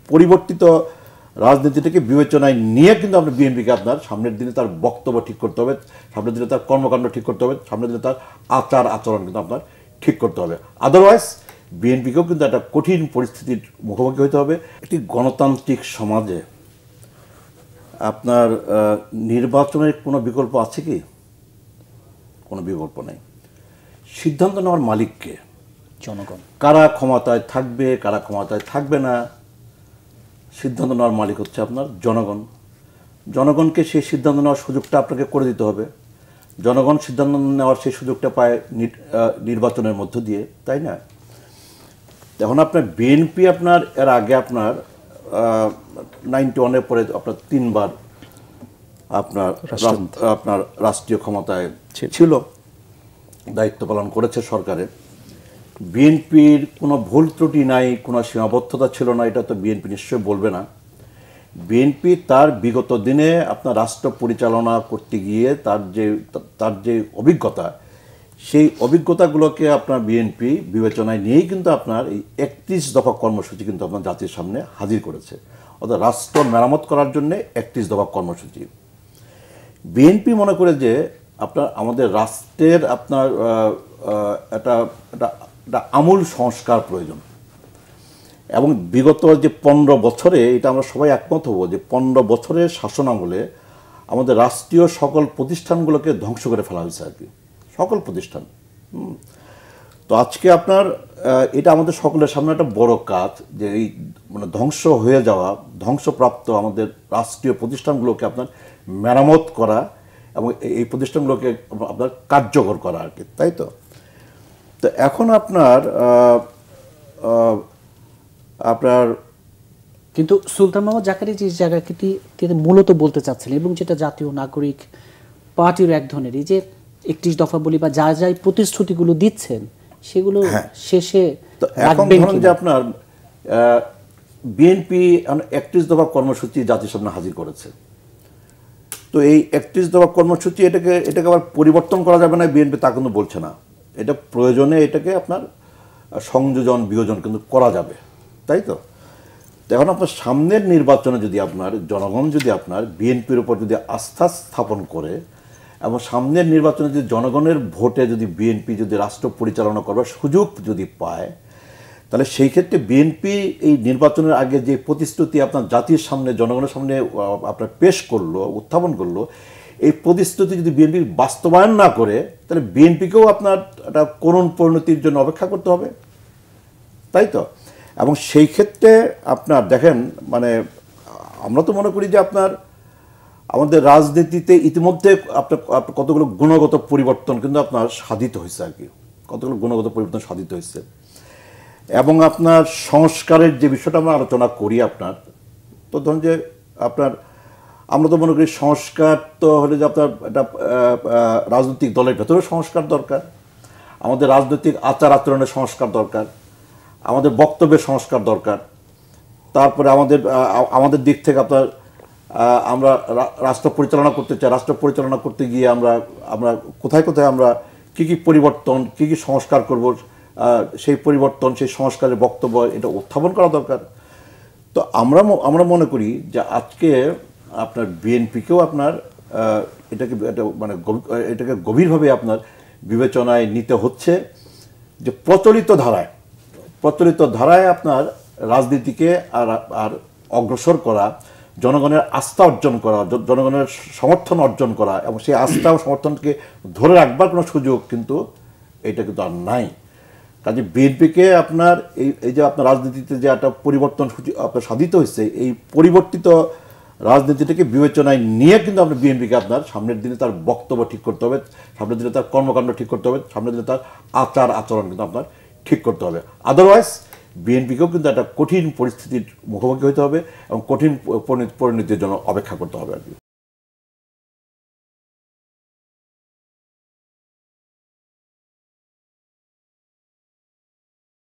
পরিবর্তিত রাজনীতিটাকে বিবেচনায় নিয়ে কিন্তু আপনার বিএনপিকে আপনার সামনের দিনে তার বক্তব্য ঠিক করতে হবে, সামনের দিনে তার কর্মকাণ্ড ঠিক করতে হবে, সামনের দিনে তার আচার আচরণ কিন্তু আপনার ঠিক করতে হবে। আদারওয়াইজ বিএনপিকেও কিন্তু একটা কঠিন পরিস্থিতির মুখোমুখি হতে হবে। একটি গণতান্ত্রিক সমাজে আপনার নির্বাচনের কোনো বিকল্প আছে কি? কোনো বিকল্প নেই। সিদ্ধান্ত নেওয়ার মালিককে জনগণ। কারা ক্ষমতায় থাকবে, কারা ক্ষমতায় থাকবে না, সিদ্ধান্ত নেওয়ার মালিক হচ্ছে আপনার জনগণ। জনগণকে সেই সিদ্ধান্ত নেওয়ার সুযোগটা আপনাকে করে দিতে হবে। জনগণ সিদ্ধান্ত নেওয়ার সেই সুযোগটা পায় নির্বাচনের মধ্য দিয়ে, তাই না? এখন আপনার বিএনপি আপনার এর আগে আপনার 91-এর পরে আপনার 3 বার আপনার রাষ্ট্রীয় ক্ষমতায় ছিল, দায়িত্ব পালন করেছে সরকারে। বিএনপির কোনো ভুল ত্রুটি নাই, কোনো সীমাবদ্ধতা ছিল না, এটা তো বিএনপি নিশ্চয়ই বলবে না। বিএনপি তার বিগত দিনে আপনার রাষ্ট্র পরিচালনা করতে গিয়ে তার যে অভিজ্ঞতা, সেই অভিজ্ঞতাগুলোকে আপনার বিএনপি বিবেচনায় নিয়েই কিন্তু আপনার এই 31 দফা কর্মসূচি কিন্তু আপনার জাতির সামনে হাজির করেছে। অর্থাৎ রাষ্ট্র মেরামত করার জন্য 31 দফা কর্মসূচি। বিএনপি মনে করে যে আপনার আমাদের রাষ্ট্রের আপনার একটা আমূল সংস্কার প্রয়োজন, এবং বিগত যে 15 বছরে এটা আমরা সবাই একমত হব যে 15 বছরের শাসন আমলে আমাদের রাষ্ট্রীয় সকল প্রতিষ্ঠানগুলোকে ধ্বংস করে ফেলা হয়েছে আর কি, সকল প্রতিষ্ঠান। তো আজকে আপনার এটা আমাদের সকলের সামনে একটা বড় কাজ, যে এই মানে ধ্বংস হয়ে যাওয়া, ধ্বংসপ্রাপ্ত আমাদের রাষ্ট্রীয় প্রতিষ্ঠানগুলোকে আপনার মেরামত করা এবং এই প্রতিষ্ঠানগুলোকে আপনার কার্যকর করা আর কি, তাই তো? তো এখন আপনার কিন্তু সুলতান মোহাম্মদ জাকারি যে জায়গাটি মূলত বলতে চাচ্ছিলেন, এবং যেটা জাতীয় নাগরিক পার্টির এক ধরনের, এই যে 31 দফা বলি বা যা যাই প্রতিশ্রুতিগুলো দিচ্ছেন সেগুলো শেষে এখন ধরুন যে আপনার বিএনপি 31 দফা কর্মসূচি জাতির সামনে হাজির করেছে। তো এই 31 দফা কর্মসূচি এটাকে আবার পরিবর্তন করা যাবে না, বিএনপি তা কিন্তু বলছে না। এটা প্রয়োজনে এটাকে আপনার সংযোজন বিয়োজন কিন্তু করা যাবে, তাই তো? এখন আপনার সামনের নির্বাচনে যদি আপনার জনগণ যদি আপনার বিএনপির উপর যদি আস্থা স্থাপন করে, এবং সামনের নির্বাচনে যদি জনগণের ভোটে যদি বিএনপি যদি রাষ্ট্র পরিচালনা করবার সুযোগ যদি পায়, তাহলে সেই ক্ষেত্রে বিএনপি এই নির্বাচনের আগে যে প্রতিশ্রুতি আপনার জাতির সামনে জনগণের সামনে আপনার পেশ করলো, উত্থাপন করলো, এই প্রতিশ্রুতি যদি বিএনপি বাস্তবায়ন না করে, তাহলে বিএনপিকেও আপনার একটা করুণ পরিণতির জন্য অপেক্ষা করতে হবে, তাই তো? এবং সেই ক্ষেত্রে আপনার দেখেন, মানে আমরা তো মনে করি যে আপনার আমাদের রাজনীতিতে ইতিমধ্যে আপনার কতগুলো গুণগত পরিবর্তন কিন্তু আপনার সাধিত হয়েছে আর কি, কতগুলো গুণগত পরিবর্তন সাধিত হয়েছে। এবং আপনার সংস্কারের যে বিষয়টা আমরা আলোচনা করি আপনার, তো ধরুন যে আপনার আমরা তো মনে করি সংস্কার তো হলে যে আপনার একটা রাজনৈতিক দলের ভেতরেও সংস্কার দরকার, আমাদের রাজনৈতিক আচার আচরণের সংস্কার দরকার, আমাদের বক্তব্যের সংস্কার দরকার, তারপরে আমাদের দিক থেকে আপনার আমরা রাষ্ট্র পরিচালনা করতে চাই, রাষ্ট্র পরিচালনা করতে গিয়ে আমরা কোথায় কোথায় আমরা কী পরিবর্তন, কী সংস্কার করব, সেই পরিবর্তন, সেই সংস্কারের বক্তব্য এটা উত্থাপন করা দরকার। তো আমরা মনে করি যে আজকে আপনার বিএনপিকেও আপনার এটাকে গভীরভাবে আপনার বিবেচনায় নিতে হচ্ছে, যে প্রচলিত ধারায় আপনার রাজনীতিকে আর অগ্রসর করা, জনগণের আস্থা অর্জন করা, জনগণের সমর্থন অর্জন করা, এবং সেই আস্থা ও সমর্থনকে ধরে রাখবার কোনো সুযোগ কিন্তু এটা কিন্তু আর নাই। কাজে বিএনপিকে আপনার এই যে আপনার রাজনীতিতে যে একটা পরিবর্তন আপনার সাধিত হয়েছে, এই পরিবর্তিত রাজনীতিটাকে বিবেচনায় নিয়ে কিন্তু আপনার বিএনপিকে আপনার সামনের দিনে তার বক্তব্য ঠিক করতে হবে, সামনের দিনে তার কর্মকাণ্ড ঠিক করতে হবে, সামনের দিনে তার আচার আচরণ কিন্তু আপনার ঠিক করতে হবে। আদারওয়াইজ বিএনপিকেও কিন্তু একটা কঠিন পরিস্থিতির মুখোমুখি হতে হবে এবং কঠিন পরিণতির জন্য অপেক্ষা করতে হবে আর কি।